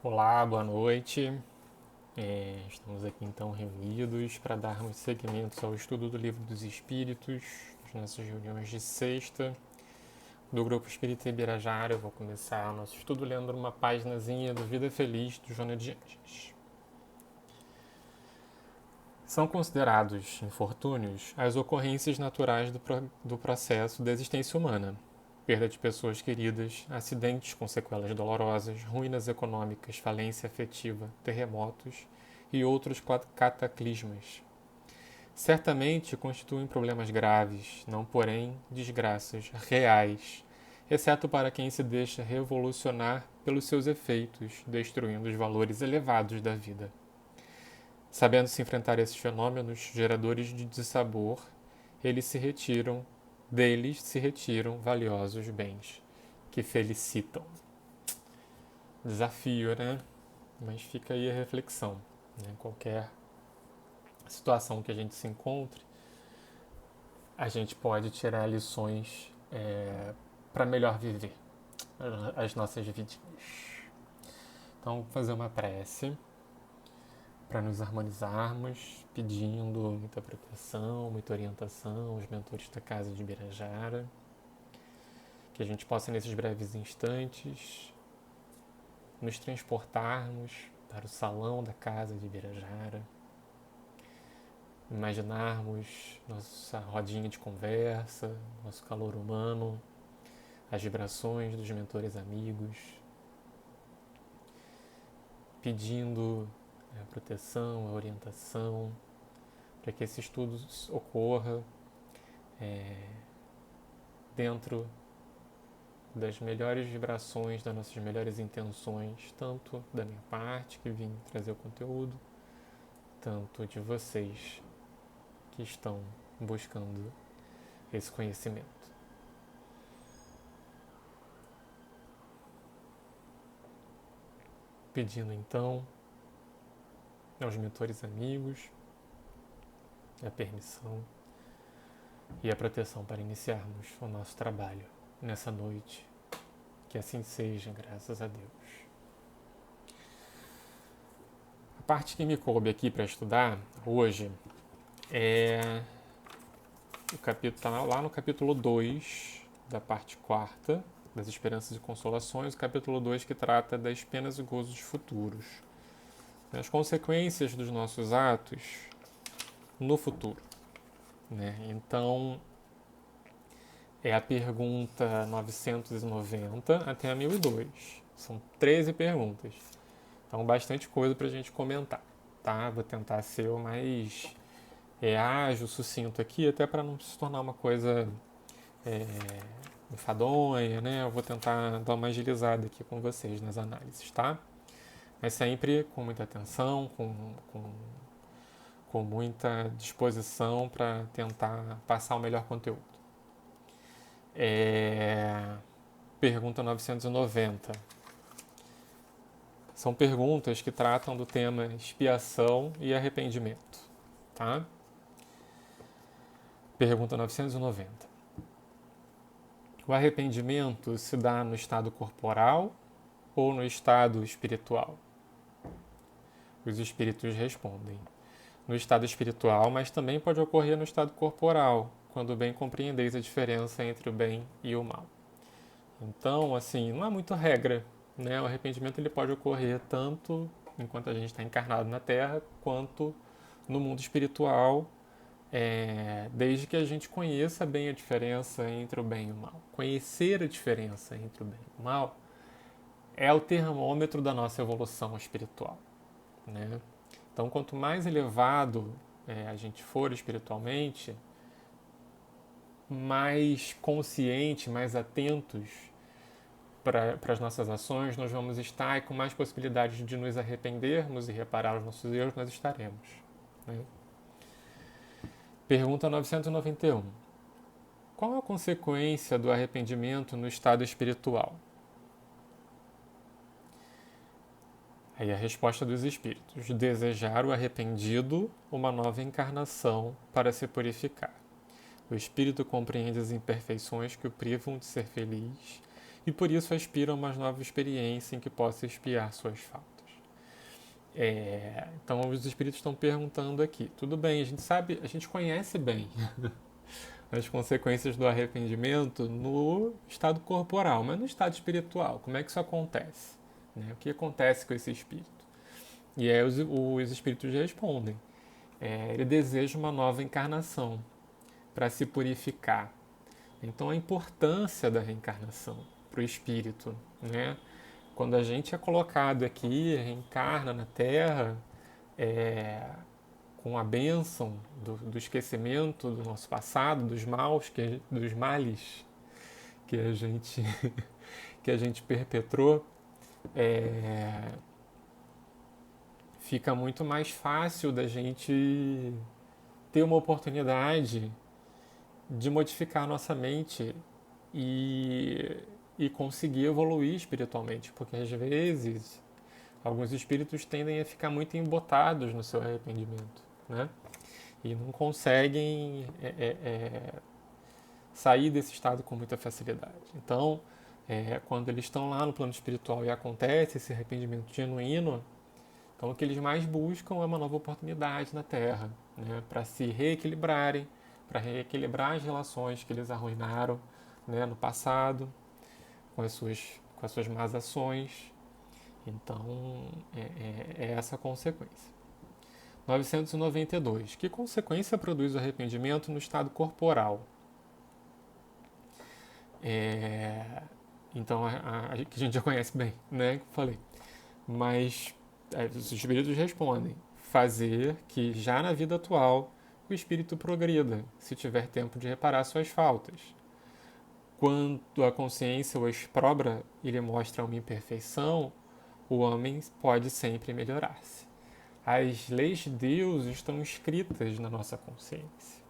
Olá, boa noite. Estamos aqui então reunidos para darmos seguimento ao estudo do Livro dos Espíritos, nas nossas reuniões de sexta do Grupo Espírita Ibirajara. Eu vou começar o nosso estudo lendo uma paginazinha do Vida Feliz do Joana de Anjos. São considerados infortúnios as ocorrências naturais do processo da existência humana. Perda de pessoas queridas, acidentes com sequelas dolorosas, ruínas econômicas, falência afetiva, terremotos e outros cataclismas. Certamente constituem problemas graves, não porém desgraças reais, exceto para quem se deixa revolucionar pelos seus efeitos, destruindo os valores elevados da vida. Sabendo se enfrentar esses fenômenos geradores de dissabor, deles se retiram valiosos bens que felicitam. Desafio, né? Mas fica aí a reflexão. Né? Qualquer situação que a gente se encontre, a gente pode tirar lições para melhor viver as nossas vidinhas. Então, vou fazer uma prece para nos harmonizarmos, pedindo muita proteção, muita orientação aos mentores da Casa de Birajara, que a gente possa, nesses breves instantes, nos transportarmos para o salão da Casa de Birajara, imaginarmos nossa rodinha de conversa, nosso calor humano, as vibrações dos mentores amigos, pedindo a proteção, a orientação, para que esse estudo ocorra dentro das melhores vibrações, das nossas melhores intenções, tanto da minha parte, que vim trazer o conteúdo, tanto de vocês que estão buscando esse conhecimento. Pedindo então aos mentores amigos a permissão e a proteção para iniciarmos o nosso trabalho nessa noite. Que assim seja, graças a Deus. A parte que me coube aqui para estudar hoje é o capítulo, está lá no capítulo 2 da parte quarta das Esperanças e Consolações, o capítulo 2 que trata das penas e gozos futuros, as consequências dos nossos atos no futuro. Né? Então, é a pergunta 990 até a 1002. São 13 perguntas. Então, bastante coisa para a gente comentar. Tá? Vou tentar ser o mais ágil, sucinto aqui, até para não se tornar uma coisa enfadonha, né? Eu vou tentar dar uma agilizada aqui com vocês nas análises, tá? Mas sempre com muita atenção, com muita disposição para tentar passar o melhor conteúdo. Pergunta 990. São perguntas que tratam do tema expiação e arrependimento, tá? Pergunta 990. O arrependimento se dá no estado corporal ou no estado espiritual? Os espíritos respondem: no estado espiritual, mas também pode ocorrer no estado corporal, quando bem compreendeis a diferença entre o bem e o mal. Então, assim, não há muito regra, né? O arrependimento ele pode ocorrer tanto enquanto a gente está encarnado na Terra, quanto no mundo espiritual, desde que a gente conheça bem a diferença entre o bem e o mal. Conhecer a diferença entre o bem e o mal é o termômetro da nossa evolução espiritual, né? Então, quanto mais elevado a gente for espiritualmente, mais consciente, mais atentos para as nossas ações nós vamos estar, e com mais possibilidades de nos arrependermos e reparar os nossos erros nós estaremos. Né? Pergunta 991. Qual a consequência do arrependimento no estado espiritual? Aí a resposta dos espíritos: desejar o arrependido uma nova encarnação para se purificar. O espírito compreende as imperfeições que o privam de ser feliz e por isso aspiram a uma nova experiência em que possa expiar suas faltas. Então os espíritos estão perguntando aqui, tudo bem, a gente sabe, a gente conhece bem as consequências do arrependimento no estado corporal, mas no estado espiritual, como é que isso acontece? Né? O que acontece com esse espírito? E aí os espíritos respondem, ele deseja uma nova encarnação para se purificar. Então a importância da reencarnação para o espírito, né? Quando a gente é colocado aqui, reencarna na Terra, com a bênção do esquecimento do nosso passado, dos males que a gente que a gente perpetrou, fica muito mais fácil da gente ter uma oportunidade de modificar a nossa mente e conseguir evoluir espiritualmente, porque às vezes alguns espíritos tendem a ficar muito embotados no seu arrependimento, né? E não conseguem sair desse estado com muita facilidade. Então, quando eles estão lá no plano espiritual e acontece esse arrependimento genuíno, então o que eles mais buscam é uma nova oportunidade na Terra, né? Para se reequilibrarem, para reequilibrar as relações que eles arruinaram, né, no passado, com as suas más ações. Então, é essa a consequência. 992. Que consequência produz o arrependimento no estado corporal? Então, que a gente já conhece bem, né? Que eu falei. Mas os espíritos respondem: fazer que já na vida atual o espírito progrida, se tiver tempo de reparar suas faltas. Quando a consciência o exprobra e lhe mostra uma imperfeição, o homem pode sempre melhorar-se. As leis de Deus estão escritas na nossa consciência.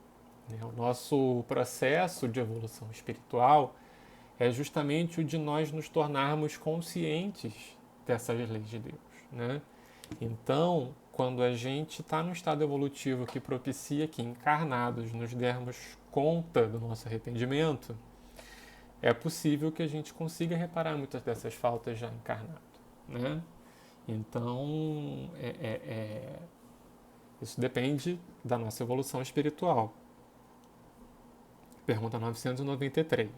O nosso processo de evolução espiritual é justamente o de nós nos tornarmos conscientes dessas leis de Deus, né? Então, quando a gente está num estado evolutivo que propicia que encarnados nos dermos conta do nosso arrependimento, é possível que a gente consiga reparar muitas dessas faltas já encarnado, né? Então, isso depende da nossa evolução espiritual. Pergunta 993.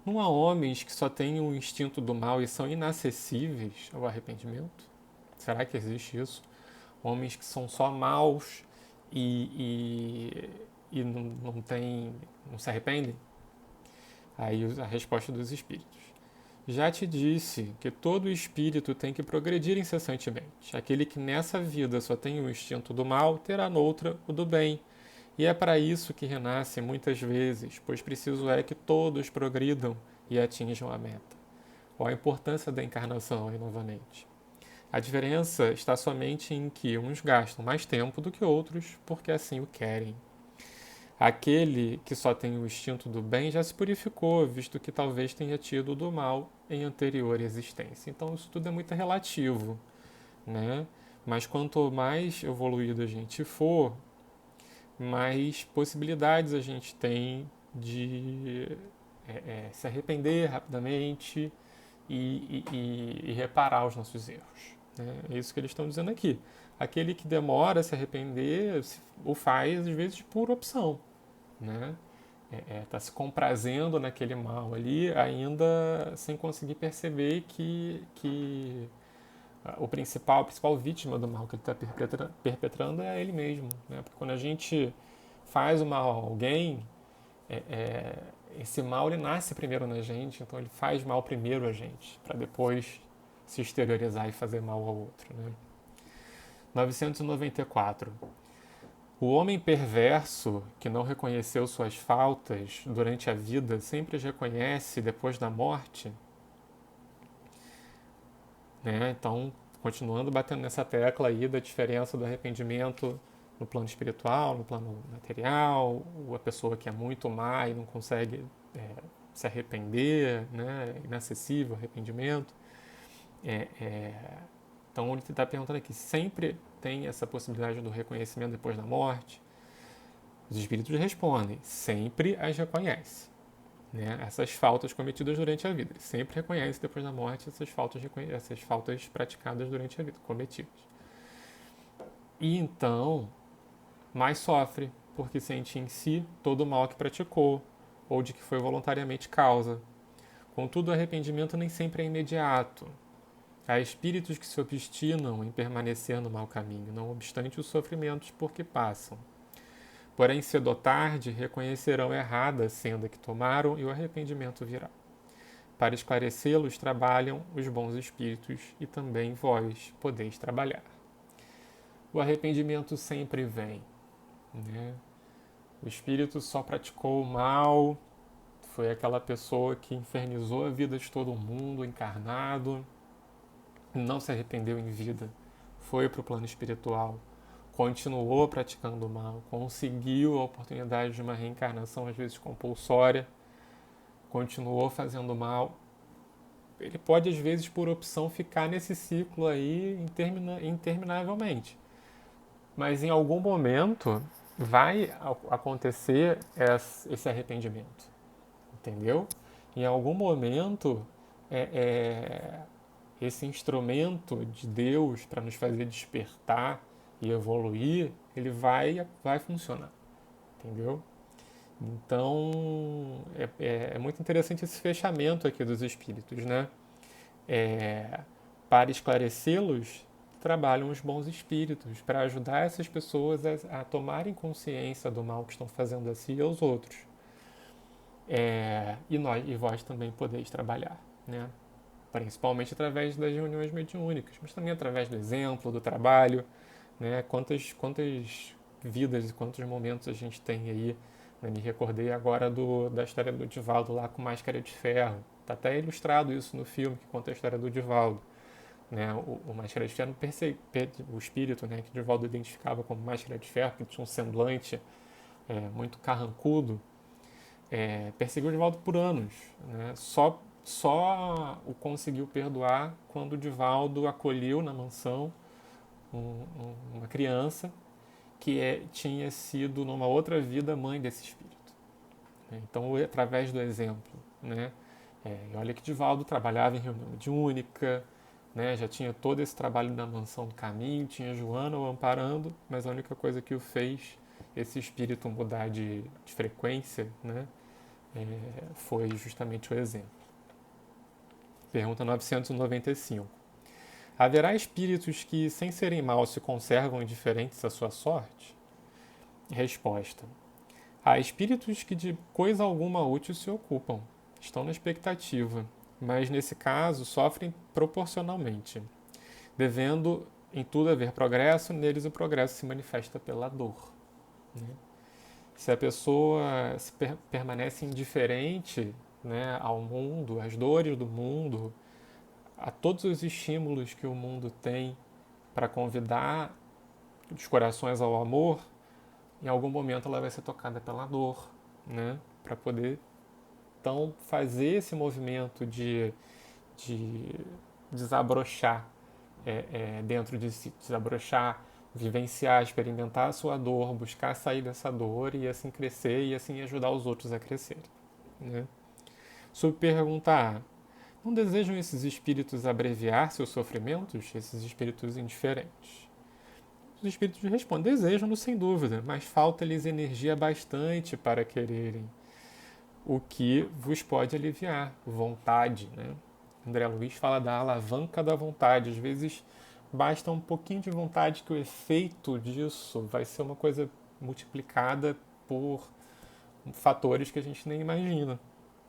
Não há homens que só têm o instinto do mal e são inacessíveis ao arrependimento? Será que existe isso? Homens que são só maus e não se arrependem? Aí a resposta dos espíritos. Já te disse que todo espírito tem que progredir incessantemente. Aquele que nessa vida só tem o instinto do mal, terá noutra o do bem. E é para isso que renasce muitas vezes, pois preciso é que todos progridam e atinjam a meta. Qual a importância da encarnação aí novamente? A diferença está somente em que uns gastam mais tempo do que outros, porque assim o querem. Aquele que só tem o instinto do bem já se purificou, visto que talvez tenha tido o do mal em anterior existência. Então isso tudo é muito relativo, né? Mas quanto mais evoluído a gente for, mais possibilidades a gente tem de se arrepender rapidamente e reparar os nossos erros. Né? É isso que eles estão dizendo aqui. Aquele que demora a se arrepender o faz, às vezes, por opção. Né? Tá se comprazendo naquele mal ali, ainda sem conseguir perceber que a principal vítima do mal que ele está perpetrando é ele mesmo. Né? Porque quando a gente faz o mal a alguém, esse mal ele nasce primeiro na gente, então ele faz mal primeiro a gente, para depois se exteriorizar e fazer mal ao outro. Né? 994. O homem perverso que não reconheceu suas faltas durante a vida sempre as reconhece depois da morte? Né? Então, continuando batendo nessa tecla aí da diferença do arrependimento no plano espiritual, no plano material, a pessoa que é muito má e não consegue se arrepender, né? Inacessível ao arrependimento. Então, ele está perguntando aqui, sempre tem essa possibilidade do reconhecimento depois da morte? Os espíritos respondem, sempre as reconhece. né, essas faltas cometidas durante a vida. Ele sempre reconhece depois da morte essas faltas praticadas durante a vida, cometidas. E então, mais sofre, porque sente em si todo o mal que praticou, ou de que foi voluntariamente causa. Contudo, o arrependimento nem sempre é imediato. Há espíritos que se obstinam em permanecer no mau caminho, não obstante os sofrimentos por que passam. Porém, cedo ou tarde, reconhecerão errada a senda que tomaram e o arrependimento virá. Para esclarecê-los, trabalham os bons espíritos e também vós podeis trabalhar. O arrependimento sempre vem, né? O espírito só praticou o mal, foi aquela pessoa que infernizou a vida de todo mundo encarnado, não se arrependeu em vida, foi para o plano espiritual, continuou praticando o mal, conseguiu a oportunidade de uma reencarnação, às vezes compulsória, continuou fazendo mal. Ele pode, às vezes, por opção, ficar nesse ciclo aí interminavelmente. Mas em algum momento vai acontecer esse arrependimento, entendeu? Em algum momento, esse instrumento de Deus para nos fazer despertar e evoluir, ele vai funcionar, entendeu? Então, é muito interessante esse fechamento aqui dos espíritos, né? Para esclarecê-los, trabalham os bons espíritos, para ajudar essas pessoas a tomarem consciência do mal que estão fazendo a si e aos outros. E vós também podeis trabalhar, né? Principalmente através das reuniões mediúnicas, mas também através do exemplo, do trabalho, né? Quantas vidas e quantos momentos a gente tem aí, né? Me recordei agora da história do Divaldo lá com Máscara de Ferro. Está até ilustrado isso no filme que conta a história do Divaldo. Né? O Máscara de Ferro, o espírito, né, que Divaldo identificava como Máscara de Ferro, que tinha um semblante muito carrancudo, perseguiu Divaldo por anos. Né? Só o conseguiu perdoar quando Divaldo acolheu na mansão uma criança que tinha sido, numa outra vida, mãe desse espírito. Então, através do exemplo. Né? E olha que Divaldo trabalhava em reunião mediúnica, né? Já tinha todo esse trabalho da mansão do caminho, tinha Joana o amparando, mas a única coisa que o fez esse espírito mudar de frequência, né? Foi justamente o exemplo. Pergunta 995. Haverá espíritos que, sem serem maus, se conservam indiferentes à sua sorte? Resposta. Há espíritos que de coisa alguma útil se ocupam, estão na expectativa, mas nesse caso sofrem proporcionalmente. Devendo em tudo haver progresso, neles o progresso se manifesta pela dor. Né? Se a pessoa permanece indiferente, né, ao mundo, às dores do mundo, a todos os estímulos que o mundo tem para convidar os corações ao amor, em algum momento ela vai ser tocada pela dor, né, para poder então fazer esse movimento de desabrochar dentro de si, desabrochar, vivenciar, experimentar a sua dor, buscar sair dessa dor e assim crescer e assim ajudar os outros a crescer. Né? Subpergunta A. Não desejam esses espíritos abreviar seus sofrimentos, esses espíritos indiferentes? Os espíritos respondem, desejam-no sem dúvida, mas falta-lhes energia bastante para quererem, o que vos pode aliviar, vontade. Né? André Luiz fala da alavanca da vontade. Às vezes basta um pouquinho de vontade que o efeito disso vai ser uma coisa multiplicada por fatores que a gente nem imagina.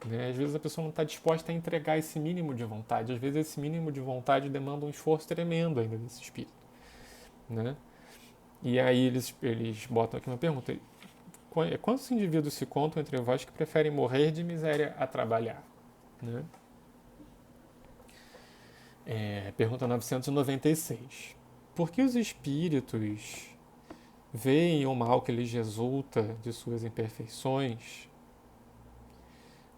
Né? Às vezes a pessoa não está disposta a entregar esse mínimo de vontade. Às vezes esse mínimo de vontade demanda um esforço tremendo ainda desse espírito. Né? E aí eles botam aqui uma pergunta. Quantos indivíduos se contam entre vós que preferem morrer de miséria a trabalhar? Né? Pergunta 996. Por que os espíritos veem o mal que lhes resulta de suas imperfeições?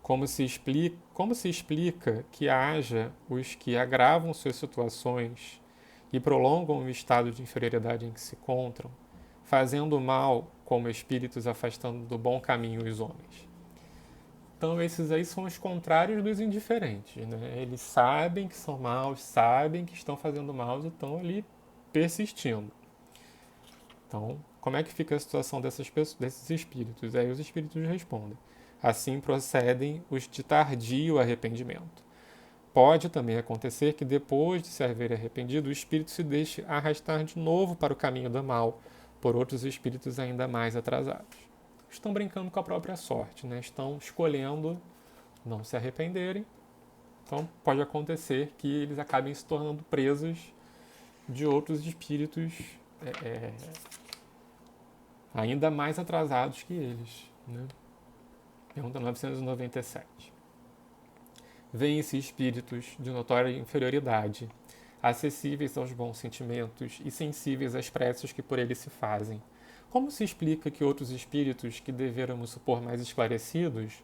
Como se explica que haja os que agravam suas situações e prolongam o estado de inferioridade em que se encontram, fazendo o mal como espíritos afastando do bom caminho os homens? Então, esses aí são os contrários dos indiferentes, né? Eles sabem que são maus, sabem que estão fazendo mal e estão ali persistindo. Então, como é que fica a situação desses espíritos? Aí os espíritos respondem: assim procedem os de tardio arrependimento. Pode também acontecer que depois de se haver arrependido, o espírito se deixe arrastar de novo para o caminho do mal, por outros espíritos ainda mais atrasados. Estão brincando com a própria sorte, né? Estão escolhendo não se arrependerem. Então pode acontecer que eles acabem se tornando presos de outros espíritos ainda mais atrasados que eles, né? Pergunta 997. Veem-se espíritos de notória inferioridade, acessíveis aos bons sentimentos e sensíveis às preces que por eles se fazem. Como se explica que outros espíritos, que deveramos supor mais esclarecidos,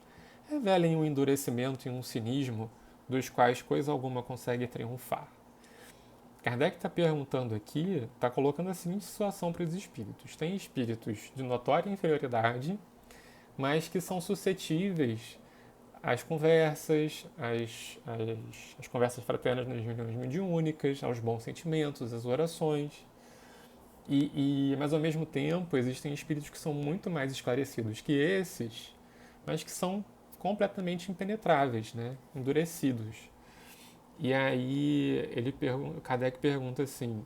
revelem um endurecimento e um cinismo dos quais coisa alguma consegue triunfar? Kardec está perguntando aqui, está colocando a seguinte situação para os espíritos. Tem espíritos de notória inferioridade, mas que são suscetíveis às conversas, às conversas fraternas nas reuniões mediúnicas, aos bons sentimentos, às orações. Mas ao mesmo tempo existem espíritos que são muito mais esclarecidos que esses, mas que são completamente impenetráveis, né? Endurecidos. E aí Kardec pergunta assim: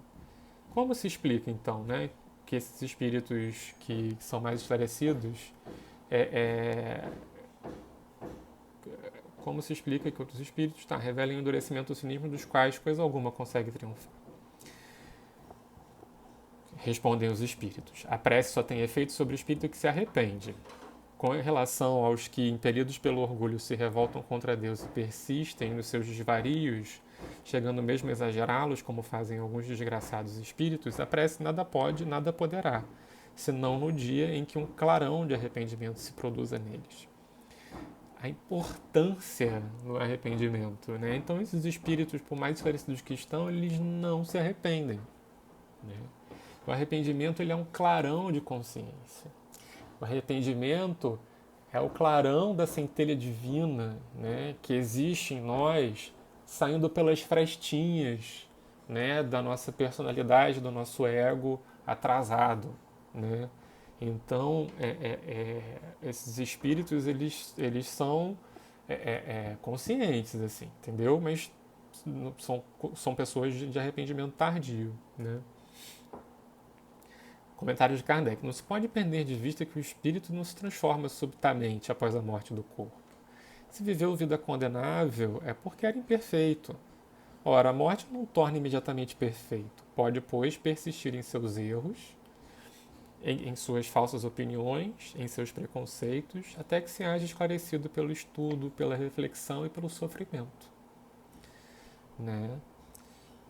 como se explica então, né, que esses espíritos que são mais esclarecidos como se explica que outros espíritos revelam o endurecimento do cinismo dos quais coisa alguma consegue triunfar? Respondem os espíritos: a prece só tem efeito sobre o espírito que se arrepende. Com relação aos que, impelidos pelo orgulho, se revoltam contra Deus e persistem nos seus desvarios, chegando mesmo a exagerá-los, como fazem alguns desgraçados espíritos, a prece nada pode, nada poderá, senão no dia em que um clarão de arrependimento se produza neles. A importância do arrependimento, né? Então, esses espíritos, por mais esclarecidos que estão, eles não se arrependem, né? O arrependimento ele é um clarão de consciência. O arrependimento é o clarão da centelha divina, né, que existe em nós, saindo pelas frestinhas, né, da nossa personalidade, do nosso ego atrasado, né? Então, esses espíritos eles são conscientes, assim, entendeu? Mas são pessoas de arrependimento tardio, né? Comentário de Kardec. Não se pode perder de vista que o espírito não se transforma subitamente após a morte do corpo. Se viveu vida condenável, é porque era imperfeito. Ora, a morte não o torna imediatamente perfeito. Pode, pois, persistir em seus erros, em suas falsas opiniões, em seus preconceitos, até que se haja esclarecido pelo estudo, pela reflexão e pelo sofrimento. Né?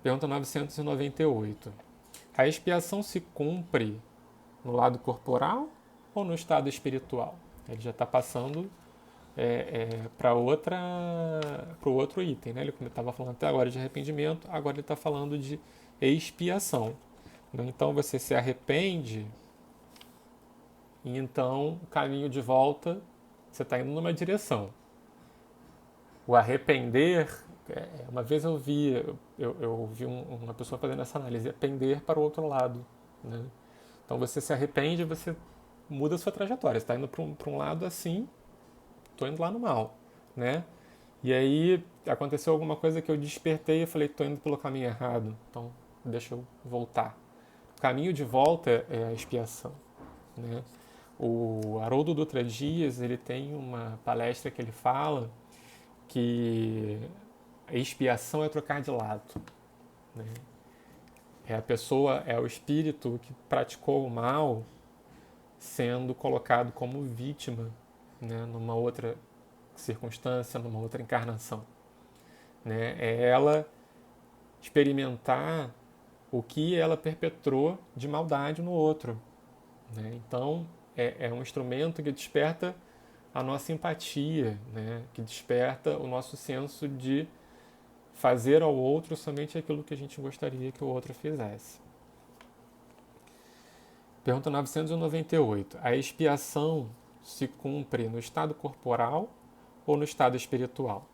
Pergunta 998. A expiação se cumpre no lado corporal ou no estado espiritual? Ele já está passando para o outro item, né? Ele estava falando até agora de arrependimento, agora ele está falando de expiação. Então você se arrepende e então o caminho de volta, você está indo numa direção. O arrepender, uma vez eu vi uma pessoa fazendo essa análise, pender para o outro lado, né? Então você se arrepende, você muda a sua trajetória. Você está indo para um lado assim, estou indo lá no mal, né? E aí aconteceu alguma coisa que eu despertei e falei, estou indo pelo caminho errado, então deixa eu voltar. O caminho de volta é a expiação, né? O Haroldo Dutra Dias, ele tem uma palestra que ele fala que a expiação é trocar de lado, né? É o espírito que praticou o mal sendo colocado como vítima, né, numa outra circunstância, numa outra encarnação, né? É ela experimentar o que ela perpetrou de maldade no outro, né? Então é um instrumento que desperta a nossa empatia, né? Que desperta o nosso senso de fazer ao outro somente aquilo que a gente gostaria que o outro fizesse. Pergunta 998. A expiação se cumpre no estado corporal ou no estado espiritual?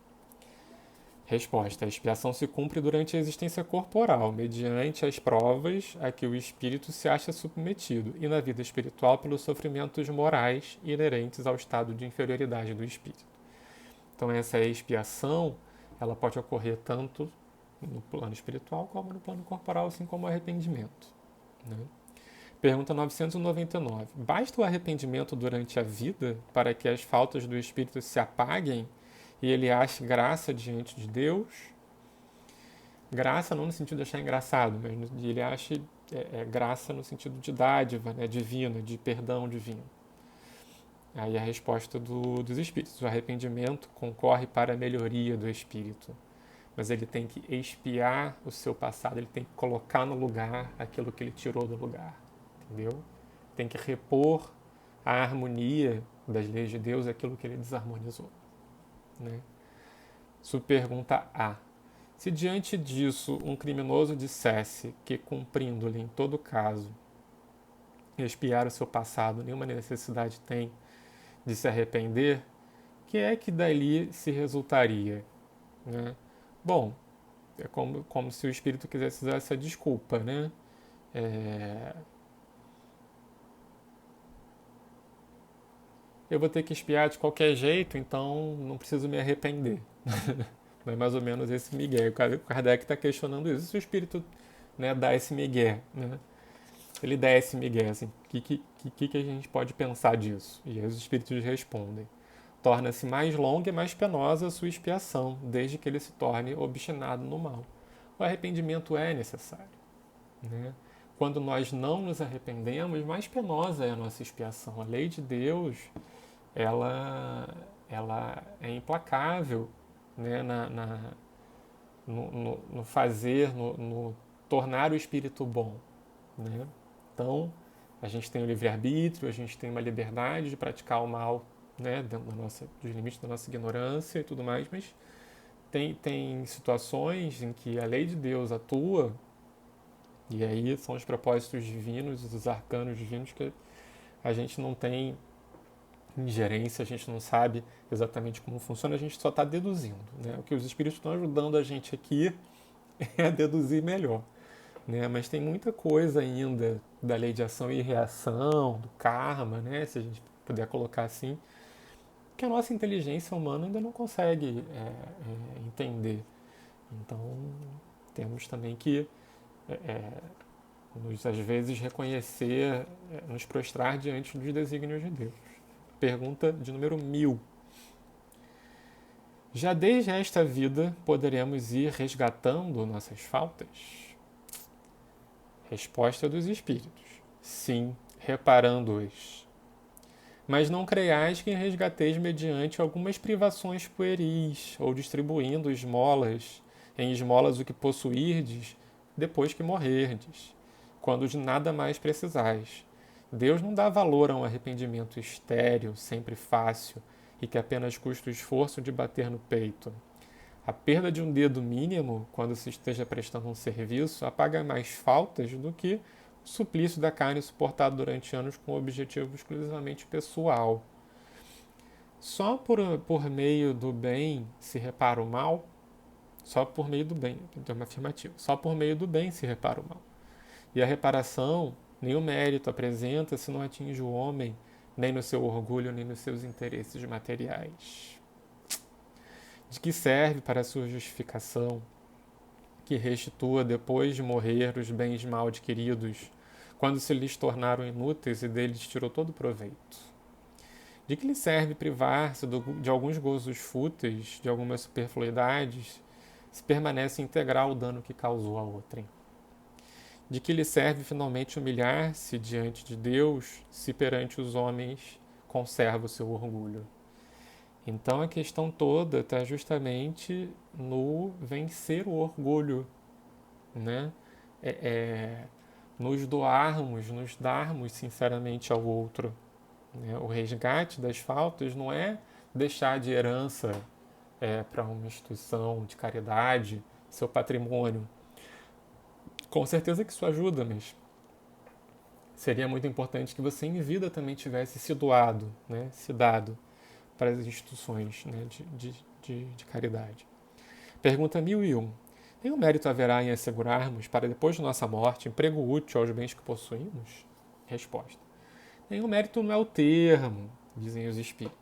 Resposta: a expiação se cumpre durante a existência corporal, mediante as provas a que o espírito se acha submetido, e na vida espiritual pelos sofrimentos morais inerentes ao estado de inferioridade do espírito. Então essa expiação, ela pode ocorrer tanto no plano espiritual como no plano corporal, assim como o arrependimento, né? Pergunta 999. Basta o arrependimento durante a vida para que as faltas do espírito se apaguem e ele ache graça diante de Deus? Graça não no sentido de achar engraçado, mas ele ache graça no sentido de dádiva, né, divina, de perdão divino. Aí a resposta dos espíritos. O arrependimento concorre para a melhoria do espírito, mas ele tem que expiar o seu passado, ele tem que colocar no lugar aquilo que ele tirou do lugar, entendeu? Tem que repor a harmonia das leis de Deus, aquilo que ele desarmonizou, né? Subpergunta A. Se diante disso um criminoso dissesse que, cumprindo-lhe em todo caso, expiar o seu passado, nenhuma necessidade tem de se arrepender, que é que dali se resultaria, né? Bom, é como se o espírito quisesse dar essa desculpa, né? Eu vou ter que expiar de qualquer jeito, então não preciso me arrepender. Não é mais ou menos esse migué. O Kardec está questionando isso. Se o espírito, né, dá esse migué, né? Ele dá esse migué, assim, o que a gente pode pensar disso? E aí os espíritos respondem. Torna-se mais longa e mais penosa a sua expiação, desde que ele se torne obstinado no mal. O arrependimento é necessário, né? Quando nós não nos arrependemos, mais penosa é a nossa expiação. A lei de Deus, ela é implacável, né, no fazer, no tornar o espírito bom, né? Então, a gente tem o livre-arbítrio, a gente tem uma liberdade de praticar o mal, né, dentro dos limites da nossa ignorância e tudo mais, mas tem situações em que a lei de Deus atua, e aí são os propósitos divinos, os arcanos divinos, que a gente não tem ingerência, a gente não sabe exatamente como funciona, a gente só está deduzindo, né? O que os espíritos estão ajudando a gente aqui é a deduzir melhor, né? Mas tem muita coisa ainda da lei de ação e reação, do karma, né? Se a gente puder colocar assim, que a nossa inteligência humana ainda não consegue entender. Então, temos também que às vezes reconhecer, nos prostrar diante dos desígnios de Deus. Pergunta de número 1000. Já desde esta vida poderemos ir resgatando nossas faltas? Resposta dos espíritos. Sim, reparando-as. Mas não creiais que resgateis mediante algumas privações pueris, ou distribuindo em esmolas o que possuirdes, depois que morrerdes, quando de nada mais precisais. Deus não dá valor a um arrependimento estéril, sempre fácil, e que apenas custa o esforço de bater no peito. A perda de um dedo mínimo, quando se esteja prestando um serviço, apaga mais faltas do que o suplício da carne suportado durante anos com objetivo exclusivamente pessoal. Só por meio do bem se repara o mal? Só por meio do bem, então é uma afirmativa. Só por meio do bem se repara o mal. E a reparação, nem o mérito apresenta se não atinge o homem, nem no seu orgulho, nem nos seus interesses materiais. De que serve para a sua justificação que restitua depois de morrer os bens mal adquiridos, quando se lhes tornaram inúteis e deles tirou todo o proveito? De que lhe serve privar-se de alguns gozos fúteis, de algumas superfluidades, se permanece integral o dano que causou a outrem? De que lhe serve finalmente humilhar-se diante de Deus, se perante os homens conserva o seu orgulho? Então a questão toda está justamente no vencer o orgulho, né? Nos doarmos, nos darmos sinceramente ao outro, né? O resgate das faltas não é deixar de herança para uma instituição de caridade seu patrimônio. Com certeza que isso ajuda, mas seria muito importante que você em vida também tivesse se doado, né? Se dado, para as instituições, né, de caridade. Pergunta 1001. Nenhum mérito haverá em assegurarmos, para depois de nossa morte, emprego útil aos bens que possuímos? Resposta. Nenhum mérito não é o termo, dizem os espíritos.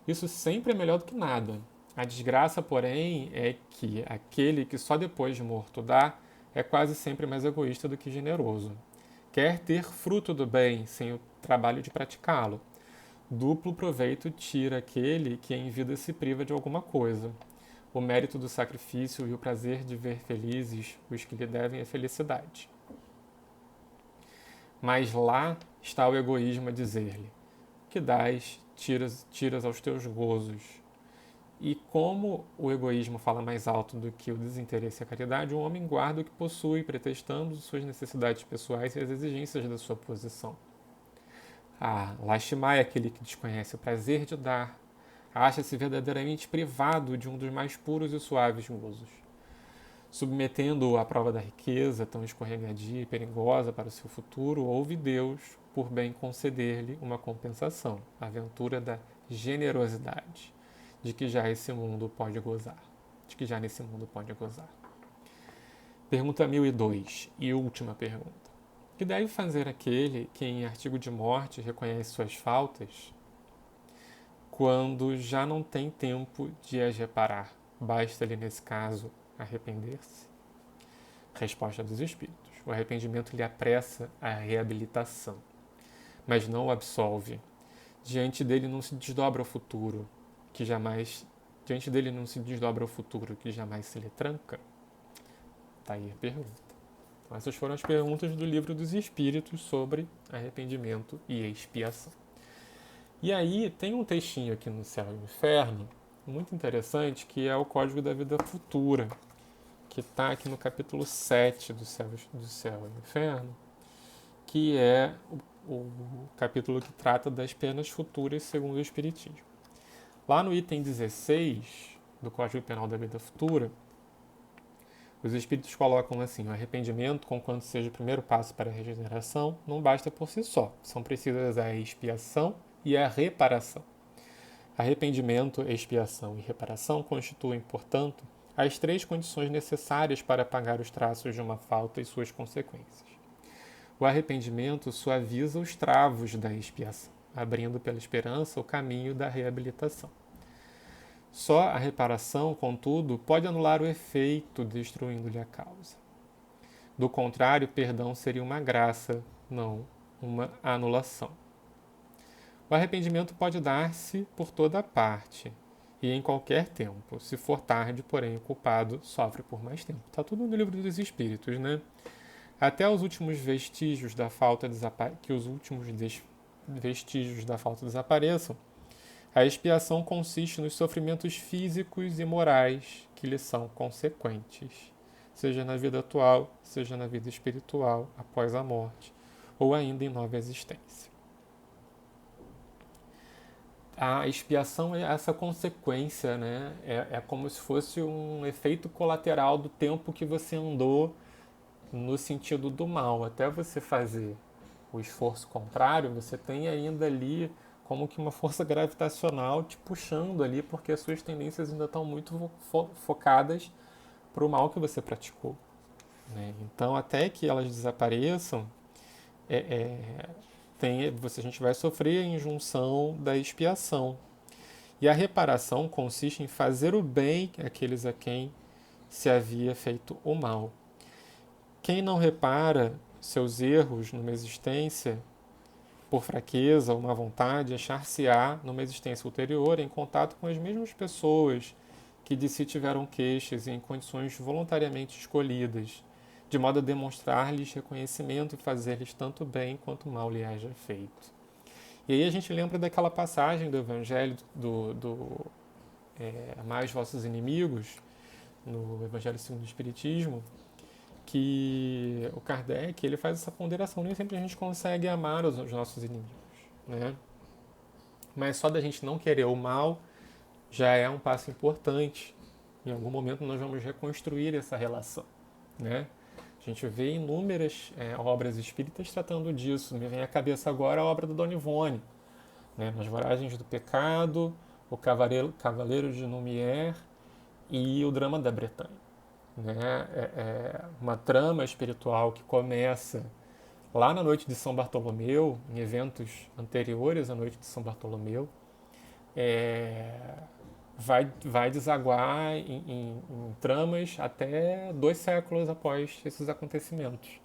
Isso sempre é melhor do que nada. A desgraça, porém, é que aquele que só depois de morto dá é quase sempre mais egoísta do que generoso. Quer ter fruto do bem sem o trabalho de praticá-lo. Duplo proveito tira aquele que em vida se priva de alguma coisa. O mérito do sacrifício e o prazer de ver felizes os que lhe devem a felicidade. Mas lá está o egoísmo a dizer-lhe: que dás, tiras aos teus gozos. E como o egoísmo fala mais alto do que o desinteresse e a caridade, o homem guarda o que possui, pretextando suas necessidades pessoais e as exigências da sua posição. Lastimai aquele que desconhece o prazer de dar, acha-se verdadeiramente privado de um dos mais puros e suaves gozos. Submetendo-o à prova da riqueza, tão escorregadia e perigosa para o seu futuro, ouve Deus, por bem conceder-lhe uma compensação, a aventura da generosidade, de que já esse mundo pode gozar. Nesse mundo pode gozar. Pergunta 1002 e última pergunta. O que deve fazer aquele que em artigo de morte reconhece suas faltas quando já não tem tempo de as reparar? Basta-lhe, nesse caso, arrepender-se? Resposta dos Espíritos. O arrependimento lhe apressa a reabilitação, mas não o absolve. Diante dele não se desdobra o futuro, que jamais se lhe tranca? Está aí a pergunta. Então, essas foram as perguntas do Livro dos Espíritos sobre arrependimento e expiação. E aí tem um textinho aqui no Céu e no Inferno, muito interessante, que é o Código da Vida Futura, que está aqui no capítulo 7 do Céu e Inferno, que é o capítulo que trata das penas futuras segundo o Espiritismo. Lá no item 16 do Código Penal da Vida Futura, os Espíritos colocam assim: o arrependimento, conquanto seja o primeiro passo para a regeneração, não basta por si só. São precisas a expiação e a reparação. Arrependimento, expiação e reparação constituem, portanto, as três condições necessárias para apagar os traços de uma falta e suas consequências. O arrependimento suaviza os travos da expiação, abrindo pela esperança o caminho da reabilitação. Só a reparação, contudo, pode anular o efeito, destruindo-lhe a causa. Do contrário, perdão seria uma graça, não uma anulação. O arrependimento pode dar-se por toda parte e em qualquer tempo. Se for tarde, porém, o culpado sofre por mais tempo. Está tudo no Livro dos Espíritos, né? Até os últimos vestígios da falta desapareçam, a expiação consiste nos sofrimentos físicos e morais que lhe são consequentes, seja na vida atual, seja na vida espiritual após a morte, ou ainda em nova existência. A expiação é essa consequência, né? É como se fosse um efeito colateral do tempo que você andou no sentido do mal. Até você fazer o esforço contrário, você tem ainda ali como que uma força gravitacional te puxando ali, porque as suas tendências ainda estão muito focadas para o mal que você praticou, né? Então, até que elas desapareçam, a gente vai sofrer a injunção da expiação. E a reparação consiste em fazer o bem àqueles a quem se havia feito o mal. Quem não repara seus erros numa existência, por fraqueza ou má vontade, achar-se-á numa existência ulterior em contato com as mesmas pessoas que de si tiveram queixas e em condições voluntariamente escolhidas, de modo a demonstrar-lhes reconhecimento e fazer-lhes tanto bem quanto mal lhe haja feito. E aí a gente lembra daquela passagem do Evangelho Amai os vossos inimigos, no Evangelho segundo o Espiritismo, que o Kardec ele faz essa ponderação. Nem sempre a gente consegue amar os nossos inimigos, né? Mas só da gente não querer o mal já é um passo importante. Em algum momento nós vamos reconstruir essa relação, né? A gente vê inúmeras obras espíritas tratando disso. Me vem à cabeça agora a obra do Dona Ivone, né? Nas Voragens do Pecado, o Cavaleiro de Lumière e o Drama da Bretanha. Né? É uma trama espiritual que começa lá na noite de São Bartolomeu, em eventos anteriores à noite de São Bartolomeu, vai desaguar em tramas até 2 séculos após esses acontecimentos.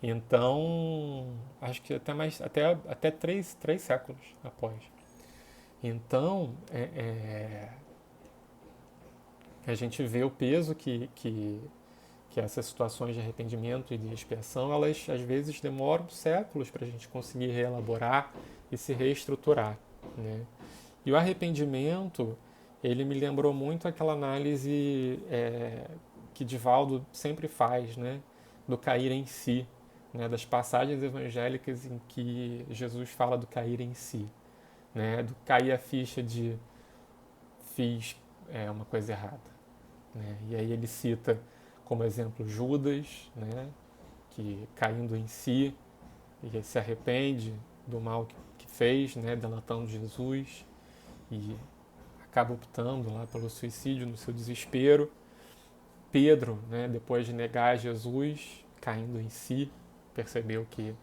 Então, acho que até três séculos após. Então, a gente vê o peso que essas situações de arrependimento e de expiação, elas às vezes demoram séculos para a gente conseguir reelaborar e se reestruturar, né? E o arrependimento, ele me lembrou muito aquela análise que Divaldo sempre faz, né? Do cair em si, né? Das passagens evangélicas em que Jesus fala do cair em si, né? Do cair a ficha de fiz uma coisa errada, né? E aí ele cita como exemplo Judas, né? Que caindo em si e se arrepende do mal que fez, né? Delatando Jesus e acaba optando lá pelo suicídio no seu desespero. Pedro, né, depois de negar Jesus, caindo em si, percebeu que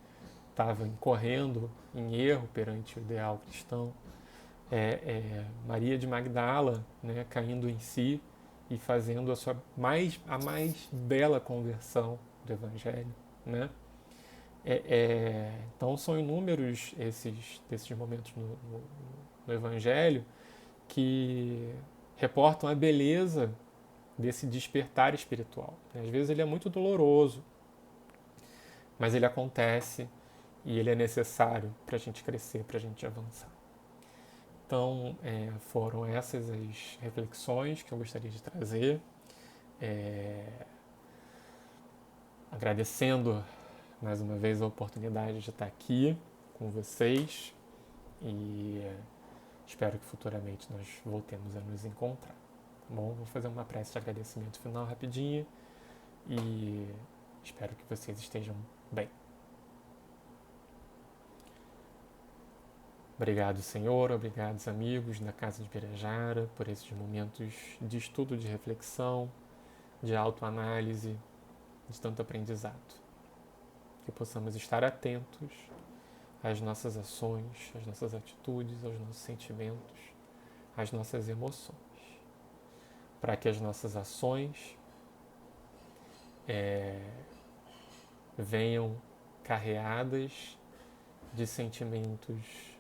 estava incorrendo em erro perante o ideal cristão. Maria de Magdala, né, caindo em si e fazendo a mais bela conversão do Evangelho, né? Então são inúmeros desses momentos no Evangelho que reportam a beleza desse despertar espiritual. Às vezes ele é muito doloroso, mas ele acontece e ele é necessário para a gente crescer, para a gente avançar. Então, foram essas as reflexões que eu gostaria de trazer. Agradecendo mais uma vez a oportunidade de estar aqui com vocês e espero que futuramente nós voltemos a nos encontrar. Tá bom? Vou fazer uma prece de agradecimento final rapidinho e espero que vocês estejam bem. Obrigado, Senhor, obrigados, amigos da Casa de Birajara, por esses momentos de estudo, de reflexão, de autoanálise, de tanto aprendizado. Que possamos estar atentos às nossas ações, às nossas atitudes, aos nossos sentimentos, às nossas emoções, para que as nossas ações venham carreadas de sentimentos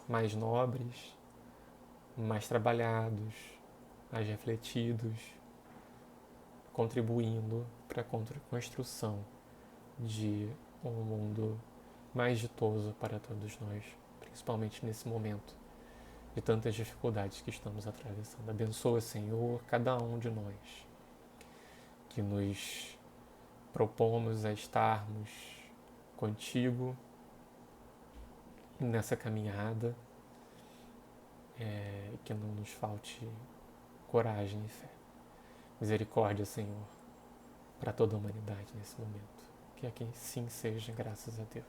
mais nobres, mais trabalhados, mais refletidos, contribuindo para a construção de um mundo mais ditoso para todos nós, principalmente nesse momento de tantas dificuldades que estamos atravessando. Abençoa, Senhor, cada um de nós que nos propomos a estarmos contigo nessa caminhada, que não nos falte coragem e fé. Misericórdia, Senhor, para toda a humanidade nesse momento. Que assim sim seja, graças a Deus.